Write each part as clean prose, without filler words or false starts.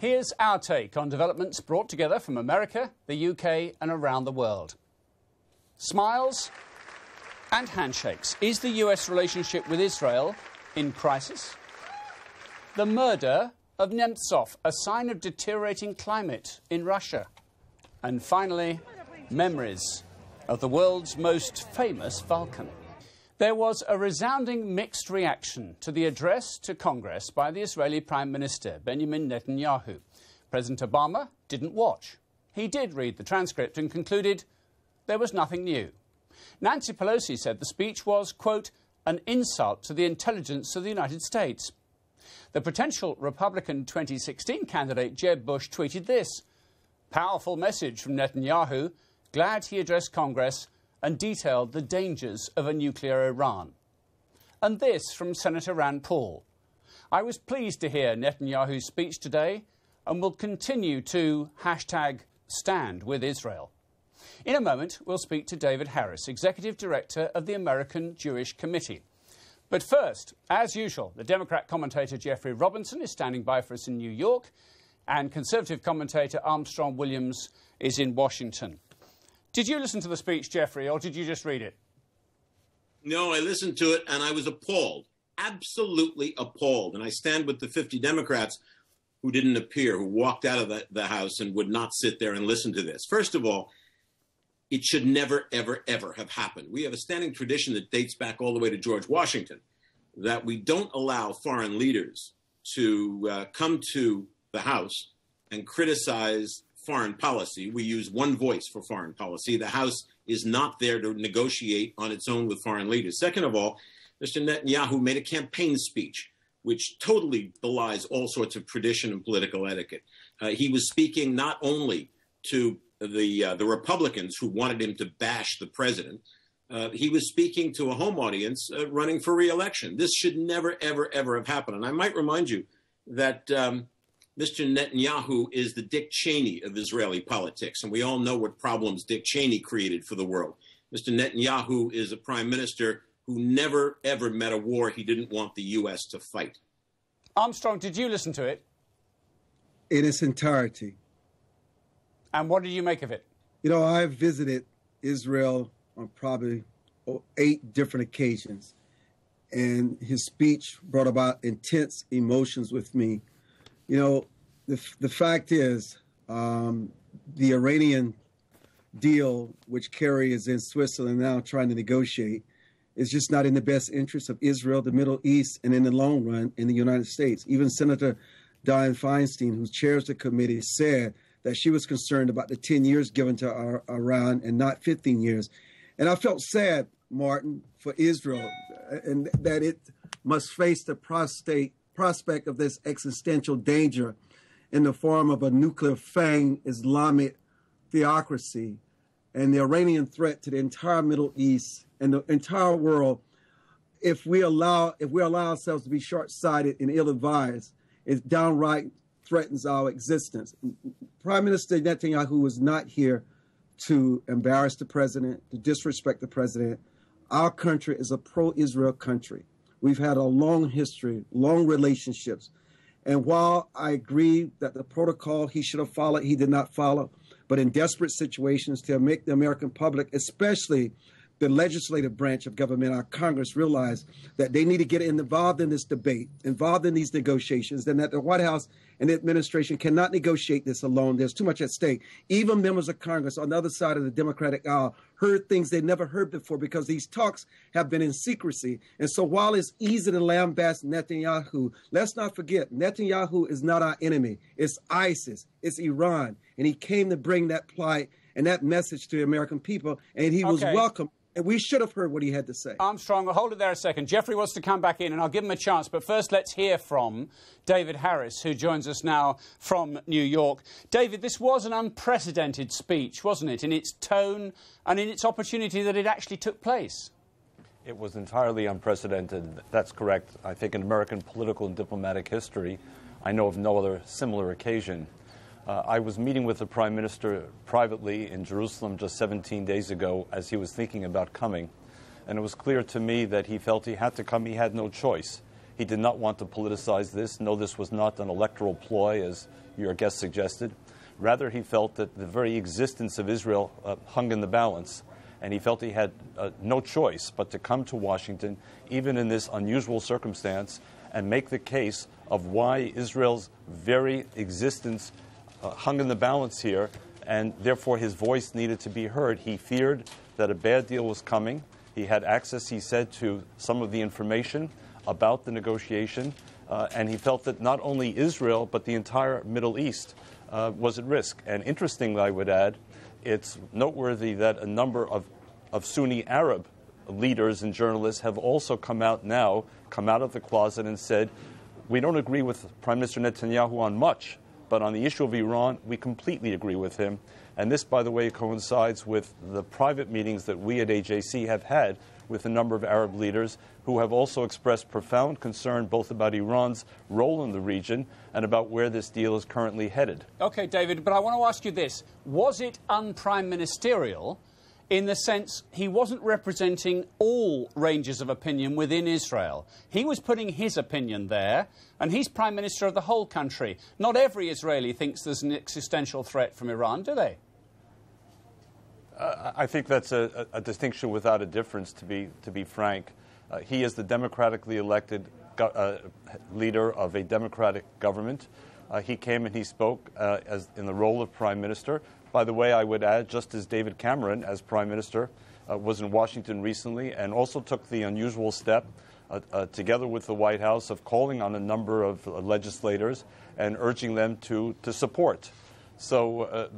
Here's our take on developments brought together from America, the UK and around the world. Smiles and handshakes. Is the US relationship with Israel in crisis? The murder of Nemtsov, a sign of deteriorating climate in Russia. And finally, memories of the world's most famous Vulcan. There was a resounding mixed reaction to the address to Congress by the Israeli Prime Minister, Benjamin Netanyahu. President Obama didn't watch. He did read the transcript and concluded there was nothing new. Nancy Pelosi said the speech was, quote, an insult to the intelligence of the United States. The potential Republican 2016 candidate Jeb Bush tweeted this: powerful message from Netanyahu, glad he addressed Congress and detailed the dangers of a nuclear Iran. And this from Senator Rand Paul: I was pleased to hear Netanyahu's speech today and will continue to #stand with Israel. In a moment, we'll speak to David Harris, Executive Director of the American Jewish Committee. But first, as usual, the Democrat commentator Jeffrey Robinson is standing by for us in New York, and Conservative commentator Armstrong Williams is in Washington. Did you listen to the speech, Jeffrey, or did you just read it? No, I listened to it and I was appalled, absolutely appalled. And I stand with the 50 Democrats who didn't appear, who walked out of the House and would not sit there and listen to this. First of all, it should never, ever, ever have happened. We have a standing tradition that dates back all the way to George Washington, that we don't allow foreign leaders to come to the House and criticize foreign policy. We use one voice for foreign policy. The House is not there to negotiate on its own with foreign leaders. Second of all, Mr. Netanyahu made a campaign speech which totally belies all sorts of tradition and political etiquette. He was speaking not only to the Republicans who wanted him to bash the president, he was speaking to a home audience running for re-election. This should never, ever, ever have happened. And I might remind you that Mr. Netanyahu is the Dick Cheney of Israeli politics, and we all know what problems Dick Cheney created for the world. Mr. Netanyahu is a prime minister who never, ever met a war he didn't want the U.S. to fight. Armstrong, did you listen to it? In its entirety. And what did you make of it? You know, I've visited Israel on probably 8 different occasions, and his speech brought about intense emotions with me. You know, the fact is, the Iranian deal, which Kerry is in Switzerland now trying to negotiate, is just not in the best interest of Israel, the Middle East, and in the long run, in the United States. Even Senator Dianne Feinstein, who chairs the committee, said that she was concerned about the 10 years given to Iran and not 15 years. And I felt sad, Martin, for Israel, and that it must face the prospect of this existential danger in the form of a nuclear FANG Islamic theocracy and the Iranian threat to the entire Middle East and the entire world. If we allow ourselves to be short-sighted and ill-advised, it downright threatens our existence. Prime Minister Netanyahu was not here to embarrass the president, to disrespect the president. Our country is a pro-Israel country. We've had a long history, long relationships. And while I agree that the protocol he should have followed, he did not follow, but in desperate situations to make the American public, especially the legislative branch of government, our Congress, realize that they need to get involved in this debate, involved in these negotiations, and that the White House and the administration cannot negotiate this alone. There's too much at stake. Even members of Congress on the other side of the Democratic aisle heard things they never heard before because these talks have been in secrecy. And so while it's easy to lambast Netanyahu, let's not forget, Netanyahu is not our enemy. It's ISIS. It's Iran. And he came to bring that plight and that message to the American people, and he was welcome. And we should have heard what he had to say. Armstrong, hold it there a second. Jeffrey wants to come back in, and I'll give him a chance. But first, let's hear from David Harris, who joins us now from New York. David, this was an unprecedented speech, wasn't it, in its tone and in its opportunity that it actually took place? It was entirely unprecedented. That's correct. I think in American political and diplomatic history, I know of no other similar occasion. I was meeting with the Prime Minister privately in Jerusalem just 17 days ago as he was thinking about coming, and it was clear to me that he felt he had to come. He had no choice. He did not want to politicize this. No, this was not an electoral ploy, as your guest suggested. Rather, he felt that the very existence of Israel hung in the balance, and he felt he had no choice but to come to Washington, even in this unusual circumstance, and make the case of why Israel's very existence hung in the balance here, and therefore his voice needed to be heard. He feared that a bad deal was coming. He had access, he said, to some of the information about the negotiation, and he felt that not only Israel, but the entire Middle East was at risk. And interestingly, I would add, it's noteworthy that a number of Sunni Arab leaders and journalists have also come out of the closet and said, we don't agree with Prime Minister Netanyahu on much, but on the issue of Iran, we completely agree with him. And this, by the way, coincides with the private meetings that we at AJC have had with a number of Arab leaders who have also expressed profound concern both about Iran's role in the region and about where this deal is currently headed. OK, David, but I want to ask you this. Was it un-prime ministerial in the sense he wasn't representing all ranges of opinion within Israel? He was putting his opinion there, and he's Prime Minister of the whole country. Not every Israeli thinks there's an existential threat from Iran, do they? I think that's a distinction without a difference, to be frank. He is the democratically elected leader of a democratic government. He came and he spoke as in the role of Prime Minister. By the way, I would add, just as David Cameron, as Prime Minister, was in Washington recently and also took the unusual step, together with the White House, of calling on a number of legislators and urging them to support. So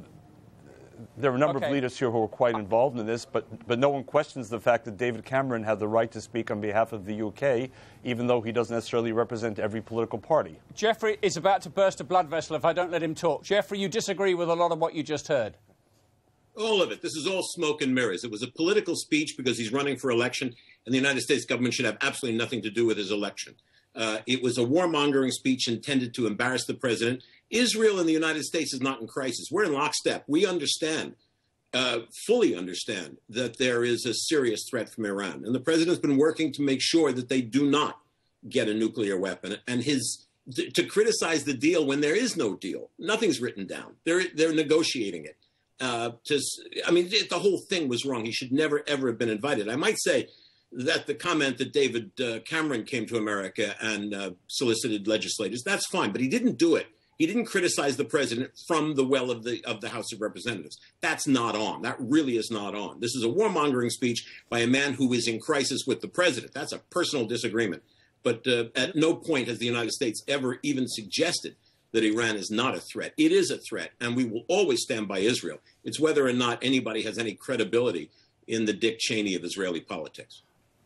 there are a number of leaders here who are quite involved in this, but no one questions the fact that David Cameron had the right to speak on behalf of the UK, even though he doesn't necessarily represent every political party. Jeffrey is about to burst a blood vessel if I don't let him talk. Jeffrey, you disagree with a lot of what you just heard? All of it. This is all smoke and mirrors. It was a political speech because he's running for election, and the United States government should have absolutely nothing to do with his election. It was a warmongering speech intended to embarrass the president. Israel and the United States is not in crisis. We're in lockstep. We understand, fully understand, that there is a serious threat from Iran. And the president's been working to make sure that they do not get a nuclear weapon. And to criticize the deal when there is no deal, nothing's written down. They're negotiating it. The whole thing was wrong. He should never, ever have been invited. I might say that the comment that David Cameron came to America and solicited legislators, that's fine, but he didn't do it. He didn't criticize the president from the well of the House of Representatives. That's not on. That really is not on. This is a warmongering speech by a man who is in crisis with the president. That's a personal disagreement. But at no point has the United States ever even suggested that Iran is not a threat. It is a threat, and we will always stand by Israel. It's whether or not anybody has any credibility in the Dick Cheney of Israeli politics.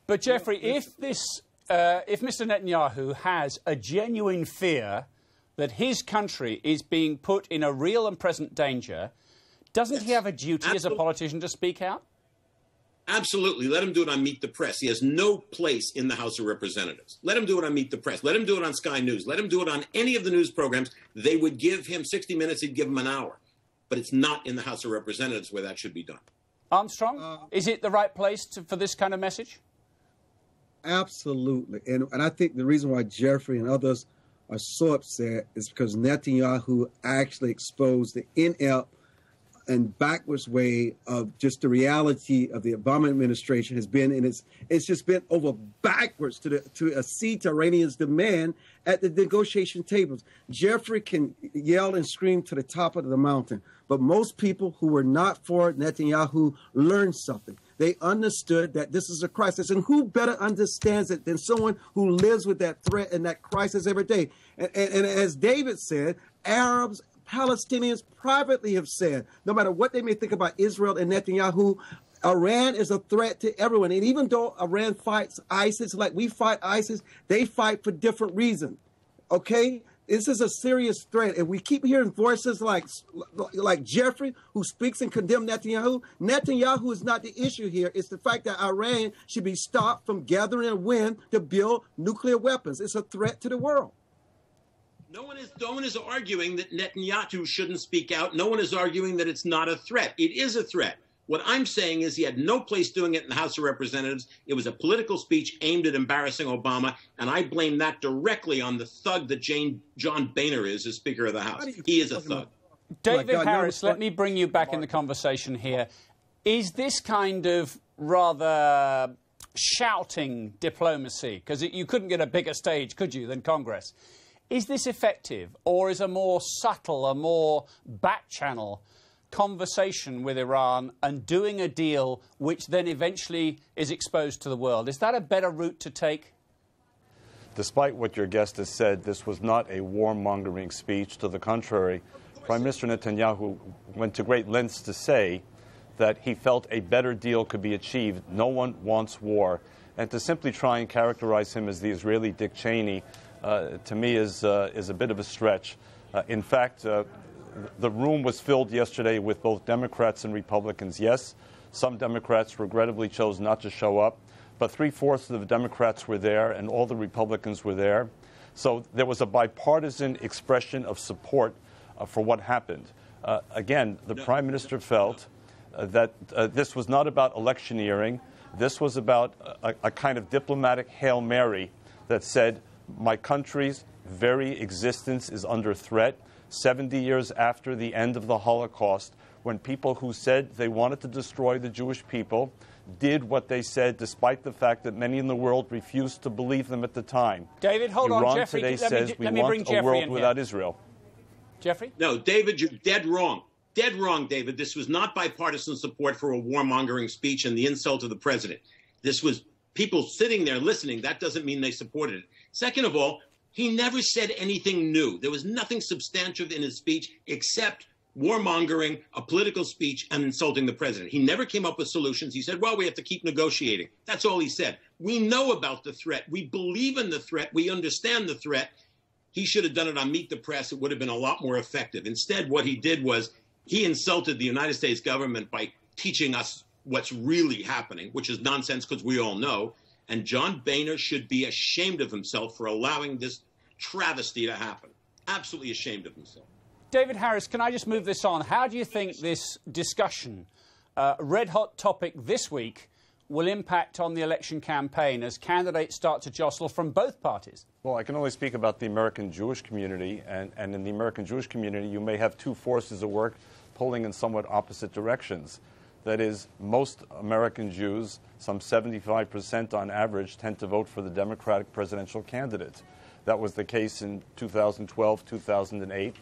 But, Jeffrey, if Mr. Netanyahu has a genuine fear that his country is being put in a real and present danger, doesn't he have a duty as a politician to speak out? Absolutely. Let him do it on Meet the Press. He has no place in the House of Representatives. Let him do it on Meet the Press. Let him do it on Sky News. Let him do it on any of the news programs. They would give him 60 minutes. He'd give him an hour. But it's not in the House of Representatives where that should be done. Armstrong, is it the right place for this kind of message? Absolutely. And I think the reason why Jeffrey and others are so upset is because Netanyahu actually exposed the inept and backwards way of just the reality of the Obama administration has been, and it's just been over backwards to accede to Iranians' demand at the negotiation tables. Jeffrey can yell and scream to the top of the mountain, but most people who were not for Netanyahu learned something. They understood that this is a crisis, and who better understands it than someone who lives with that threat and that crisis every day? And as David said, Arabs, Palestinians privately have said, no matter what they may think about Israel and Netanyahu, Iran is a threat to everyone. And even though Iran fights ISIS like we fight ISIS, they fight for different reasons. Okay? This is a serious threat. And we keep hearing voices like Jeffrey, who speaks and condemns Netanyahu. Netanyahu is not the issue here. It's the fact that Iran should be stopped from gathering a wind to build nuclear weapons. It's a threat to the world. No one is arguing that Netanyahu shouldn't speak out. No one is arguing that it's not a threat. It is a threat. What I'm saying is he had no place doing it in the House of Representatives. It was a political speech aimed at embarrassing Obama, and I blame that directly on the thug that John Boehner is as Speaker of the House. He is a thug. David Harris, let me bring you back in the conversation here. Is this kind of rather shouting diplomacy, because you couldn't get a bigger stage, could you, than Congress? Is this effective, or is a more subtle, a more back-channel conversation with Iran and doing a deal which then eventually is exposed to the world? Is that a better route to take? Despite what your guest has said, this was not a warmongering speech. To the contrary, Prime Minister Netanyahu went to great lengths to say that he felt a better deal could be achieved. No one wants war. And to simply try and characterize him as the Israeli Dick Cheney, to me, is a bit of a stretch. In fact, the room was filled yesterday with both Democrats and Republicans. Yes, some Democrats regrettably chose not to show up, but 3/4 of the Democrats were there and all the Republicans were there. So there was a bipartisan expression of support for what happened. Again, the Prime Minister felt that this was not about electioneering. This was about a kind of diplomatic Hail Mary that said, my country's very existence is under threat. 70 years after the end of the Holocaust, when people who said they wanted to destroy the Jewish people did what they said, despite the fact that many in the world refused to believe them at the time. David, hold Iran on, Jeffrey. today says we want a world without Israel. Jeffrey? No, David, you're dead wrong. Dead wrong, David. This was not bipartisan support for a warmongering speech and the insult of the president. This was people sitting there listening. That doesn't mean they supported it. Second of all, he never said anything new. There was nothing substantive in his speech except warmongering, a political speech, and insulting the president. He never came up with solutions. He said, well, we have to keep negotiating. That's all he said. We know about the threat. We believe in the threat. We understand the threat. He should have done it on Meet the Press. It would have been a lot more effective. Instead, what he did was he insulted the United States government by teaching us what's really happening, which is nonsense because we all know. And John Boehner should be ashamed of himself for allowing this travesty to happen. Absolutely ashamed of himself. David Harris, can I just move this on? How do you think this discussion, red-hot topic this week, will impact on the election campaign as candidates start to jostle from both parties? Well, I can only speak about the American Jewish community, and in the American Jewish community, you may have two forces at work pulling in somewhat opposite directions. That is, most American Jews, some 75% on average, tend to vote for the Democratic presidential candidate. That was the case in 2012, 2008,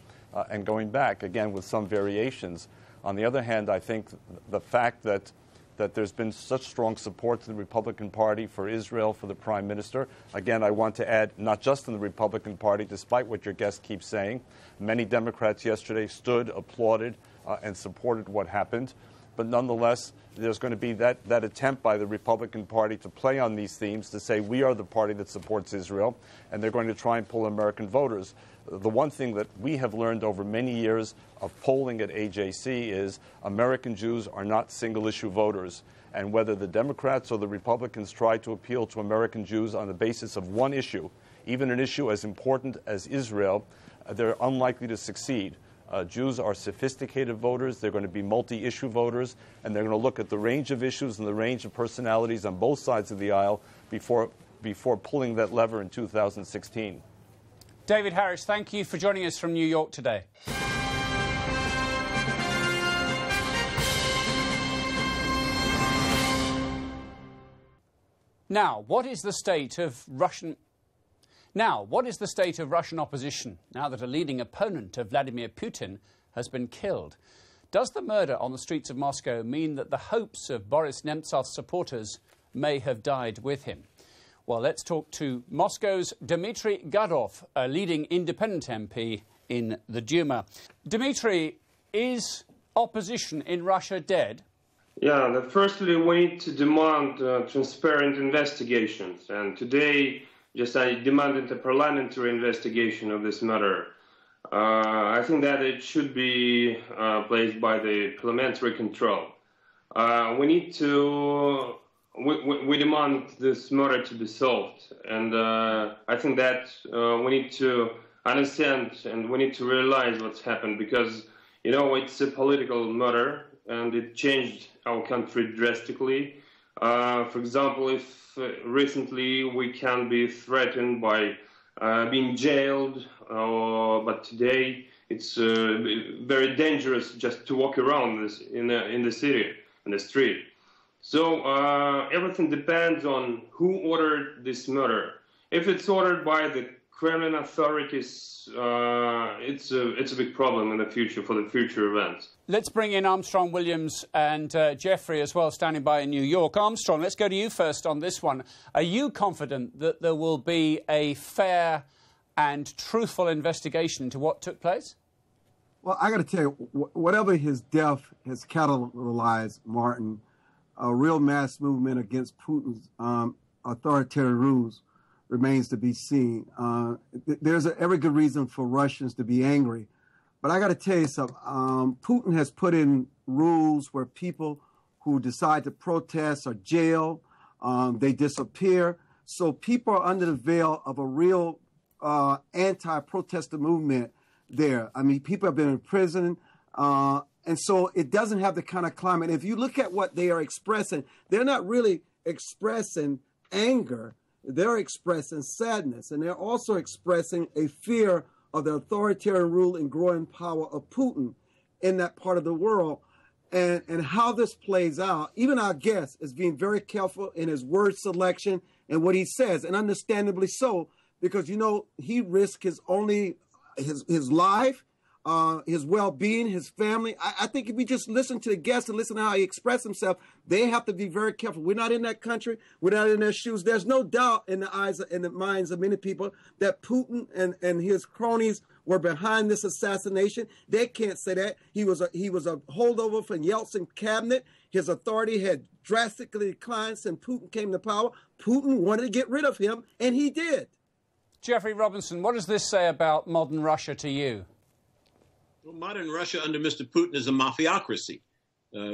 and going back, again, with some variations. On the other hand, I think the fact that there's been such strong support to the Republican Party for Israel, for the Prime Minister. Again, I want to add, not just in the Republican Party, despite what your guest keeps saying. Many Democrats yesterday stood, applauded, and supported what happened. But nonetheless, there's going to be that attempt by the Republican Party to play on these themes, to say we are the party that supports Israel, and they're going to try and pull American voters. The one thing that we have learned over many years of polling at AJC is American Jews are not single-issue voters. And whether the Democrats or the Republicans try to appeal to American Jews on the basis of one issue, even an issue as important as Israel, they're unlikely to succeed. Jews are sophisticated voters. They're going to be multi-issue voters, and they're going to look at the range of issues and the range of personalities on both sides of the aisle before pulling that lever in 2016. David Harris, thank you for joining us from New York today. Now, what is the state of Russian opposition now that a leading opponent of Vladimir Putin has been killed? Does the murder on the streets of Moscow mean that the hopes of Boris Nemtsov's supporters may have died with him? Well, let's talk to Moscow's Dmitry Gudkov, a leading independent MP in the Duma. Dmitry, is opposition in Russia dead? Yeah, firstly, we need to demand transparent investigations. And today, I demanded a parliamentary investigation of this matter. I think that it should be placed by the parliamentary control. We demand this matter to be solved, and I think that we need to understand and we need to realize what's happened, because, it's a political matter. and it changed our country drastically. For example, if recently we can be threatened by being jailed, but today it's very dangerous just to walk around in the city, in the street. So everything depends on who ordered this murder. If it's ordered by the Kremlin authorities, it's a big problem in the future for the future events. Let's bring in Armstrong, Williams and Jeffrey as well, standing by in New York. Armstrong, let's go to you first on this one. Are you confident that there will be a fair and truthful investigation into what took place? Well, I got to tell you, whatever his death has catalyzed, Martin, a real mass movement against Putin's authoritarian rules remains to be seen. There's every good reason for Russians to be angry. But I got to tell you something. Putin has put in rules where people who decide to protest are jailed. They disappear. So people are under the veil of a real anti-protester movement there. I mean, people have been in prison. And so it doesn't have the kind of climate. If you look at what they are expressing, they're not really expressing anger. They're expressing sadness. And they're also expressing a fear of the authoritarian rule and growing power of Putin in that part of the world. And how this plays out, even our guest is being very careful in his word selection and what he says, and understandably so, because, you know, he risks his life, his well-being, his family. I think if we just listen to the guest and listen to how he expressed himself, they have to be very careful. We're not in that country. We're not in their shoes. There's no doubt in the eyes and the minds of many people that Putin and his cronies were behind this assassination. They can't say that. He was a holdover from Yeltsin cabinet. His authority had drastically declined since Putin came to power. Putin wanted to get rid of him, and he did. Jeffrey Robinson, what does this say about modern Russia to you? Well, modern Russia under Mr. Putin is a mafiocracy,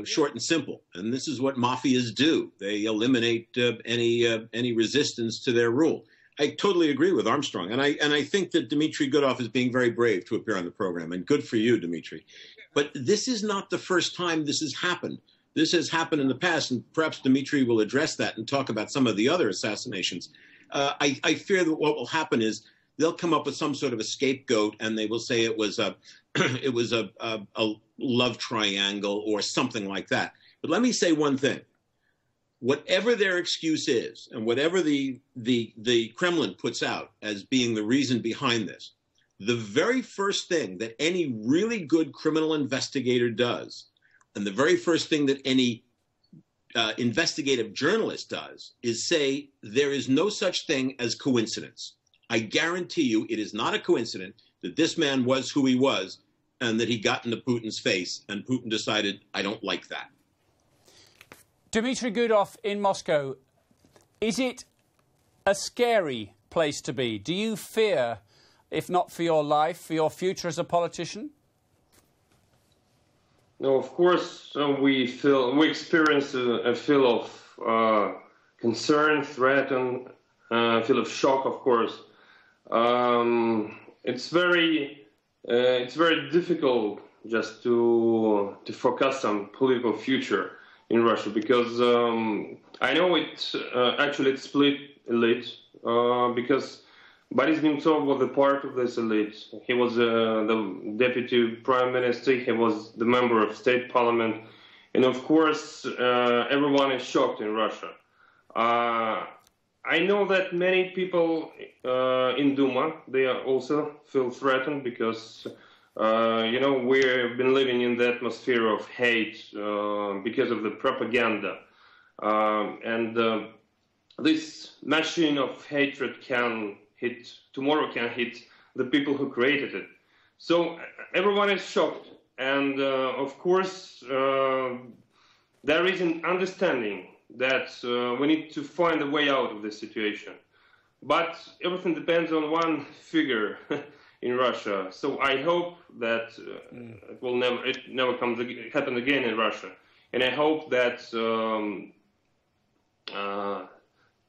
short and simple. And this is what mafias do. They eliminate any resistance to their rule. I totally agree with Armstrong. And I think that Dmitry Gudkov is being very brave to appear on the program. And good for you, Dmitry. But this is not the first time this has happened. This has happened in the past. And perhaps Dmitry will address that and talk about some of the other assassinations. I fear that what will happen is they'll come up with some sort of a scapegoat, and they will say it was a love triangle or something like that. But let me say one thing: whatever their excuse is, and whatever the Kremlin puts out as being the reason behind this, the very first thing that any really good criminal investigator does, and the very first thing that any investigative journalist does, is say there is no such thing as coincidence. I guarantee you it is not a coincidence that this man was who he was and that he got into Putin's face and Putin decided, I don't like that. Dmitry Gudkov in Moscow, is it a scary place to be? Do you fear, if not for your life, for your future as a politician? No, of course we experience a feel of concern, threat, and a feel of shock, of course. It's very difficult just to forecast some political future in Russia, because I know it's split elite, because Boris Nemtsov was a part of this elite. He was the deputy prime minister. He was the member of state parliament, and of course everyone is shocked in Russia. I know that many people in Duma, they also feel threatened because, we've been living in the atmosphere of hate because of the propaganda. And this machine of hatred can hit the people who created it. So everyone is shocked. And, of course, there is an understanding that we need to find a way out of this situation. But everything depends on one figure in Russia. So I hope that it never happen again in Russia. And I hope that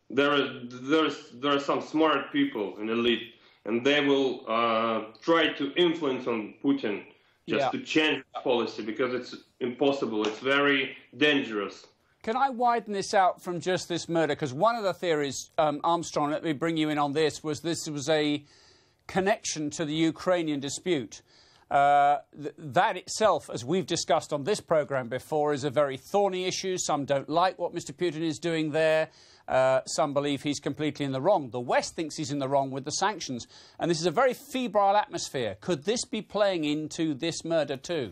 there are some smart people in the elite, and they will try to influence on Putin just to change policy, because it's impossible. It's very dangerous. Can I widen this out from just this murder? Because one of the theories, Armstrong, let me bring you in on this was a connection to the Ukrainian dispute. That itself, as we've discussed on this programme before, is a very thorny issue. Some don't like what Mr Putin is doing there. Some believe he's completely in the wrong. The West thinks he's in the wrong with the sanctions. And this is a very febrile atmosphere. Could this be playing into this murder too?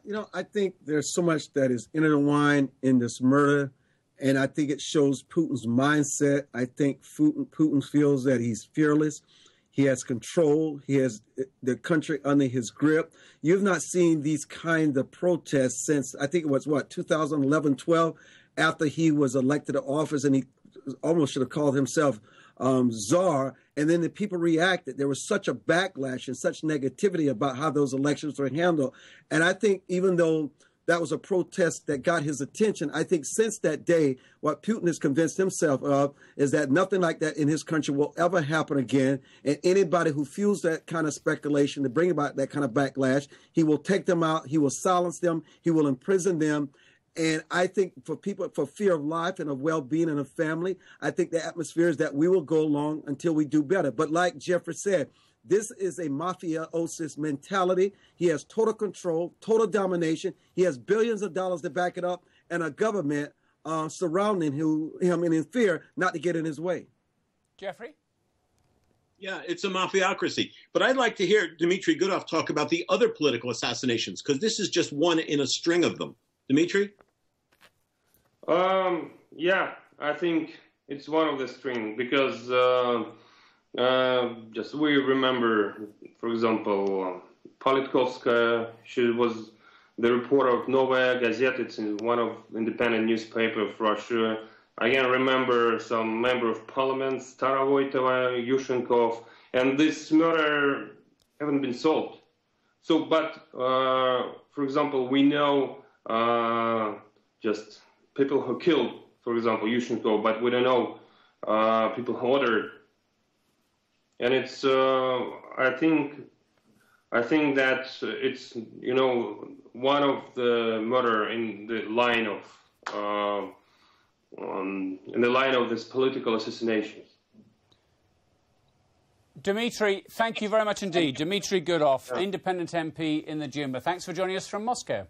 You know, I think there's so much that is intertwined in this murder, and I think it shows Putin's mindset. I think Putin feels that he's fearless. He has control. He has the country under his grip. You've not seen these kind of protests since, I think it was, 2011, 12, after he was elected to office, and he almost should have called himself czar. And then the people reacted. There was such a backlash and such negativity about how those elections were handled. And I think even though that was a protest that got his attention, I think since that day, what Putin has convinced himself of is that nothing like that in his country will ever happen again. And anybody who fuels that kind of speculation to bring about that kind of backlash, he will take them out, he will silence them, he will imprison them. And I think for people, for fear of life and of well-being and of family, I think the atmosphere is that we will go along until we do better. But like Jeffrey said, this is a mafiosis mentality. He has total control, total domination. He has billions of dollars to back it up, and a government surrounding him and in fear not to get in his way. Jeffrey? Yeah, it's a mafiocracy. But I'd like to hear Dmitry Gudkov talk about the other political assassinations, because this is just one in a string of them. Dmitry? Yeah, I think it's one of the string, because just we remember, for example, Politkovskaya. She was the reporter of Novaya Gazeta. It's one of independent newspaper of Russia. I can remember some member of parliament, Starovoytova, Yushchenkov, and this murder haven't been solved. So, but for example, we know just people who killed, for example, Yushchenkov, but we don't know people who ordered. And it's I think that it's, you know, one of the murder in the line of this political assassinations. Dmitry, thank you very much indeed. Dmitry Gudkov, independent MP in the Duma. Thanks for joining us from Moscow.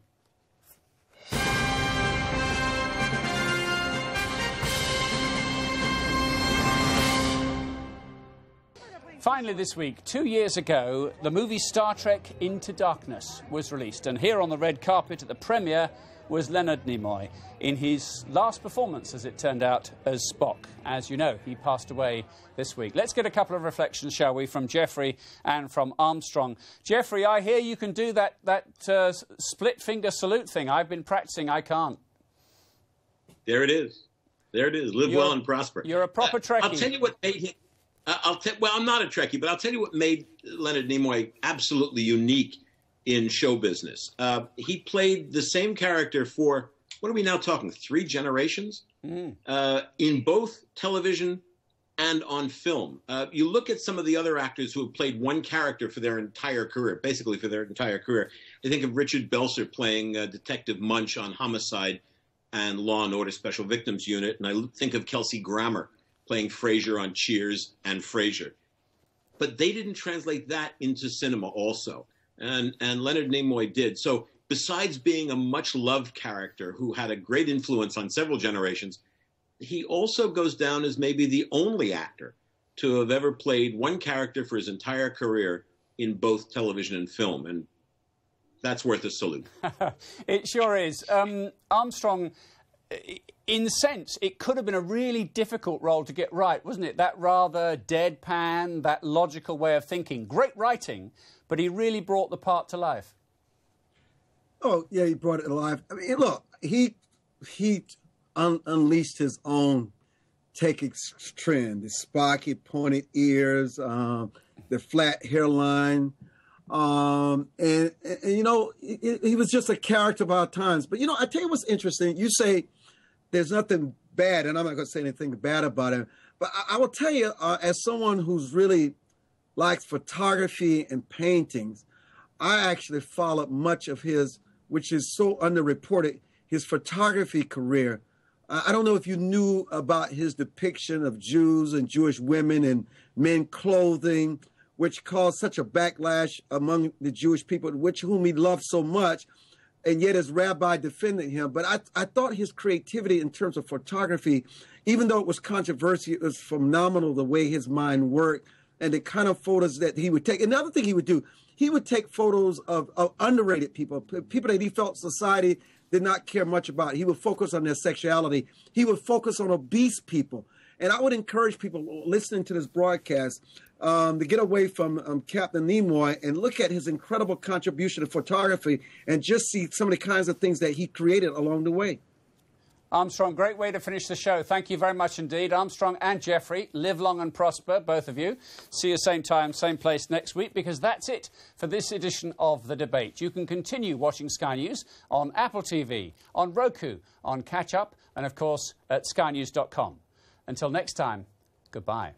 Finally this week, 2 years ago, the movie Star Trek Into Darkness was released. And here on the red carpet at the premiere was Leonard Nimoy in his last performance, as it turned out, as Spock. As you know, he passed away this week. Let's get a couple of reflections, shall we, from Jeffrey and from Armstrong. Jeffrey, I hear you can do that split-finger salute thing. I've been practicing. I can't. There it is. There it is. Live well and prosper. You're a proper Trekkie. I'll tell you what made him... well, I'm not a Trekkie, but I'll tell you what made Leonard Nimoy absolutely unique in show business. He played the same character for, what are we now talking, 3 generations? In both television and on film. You look at some of the other actors who have played one character for their entire career, basically for their entire career. I think of Richard Belzer playing Detective Munch on Homicide and Law and Order Special Victims Unit, and I think of Kelsey Grammer playing Frasier on Cheers and Frasier. But they didn't translate that into cinema also. And Leonard Nimoy did. So besides being a much-loved character who had a great influence on several generations, he also goes down as maybe the only actor to have ever played one character for his entire career in both television and film. And that's worth a salute. It sure is. Armstrong... In a sense, it could have been a really difficult role to get right, wasn't it? That rather deadpan, that logical way of thinking. Great writing, but he really brought the part to life. Oh, yeah, he brought it to life. I mean, look, he unleashed his own take trend. The spiky, pointed ears, the flat hairline. And you know, he was just a character of our times. But, you know, I tell you what's interesting. You say there's nothing bad, and I'm not going to say anything bad about him. But I will tell you, as someone who's really likes photography and paintings, I actually followed much of his, which is so underreported, his photography career. I don't know if you knew about his depiction of Jews and Jewish women and men clothing, which caused such a backlash among the Jewish people, whom he loved so much, and yet his rabbi defended him. But I thought his creativity in terms of photography, even though it was controversial, it was phenomenal the way his mind worked and the kind of photos that he would take. Another thing he would do, he would take photos of underrated people, people that he felt society did not care much about. He would focus on their sexuality. He would focus on obese people. And I would encourage people listening to this broadcast to get away from Captain Nimoy and look at his incredible contribution to photography and just see some of the kinds of things that he created along the way. Armstrong, great way to finish the show. Thank you very much indeed. Armstrong and Jeffrey, live long and prosper, both of you. See you same time, same place next week, because that's it for this edition of The Debate. You can continue watching Sky News on Apple TV, on Roku, on Catch Up, and of course at skynews.com. Until next time, goodbye.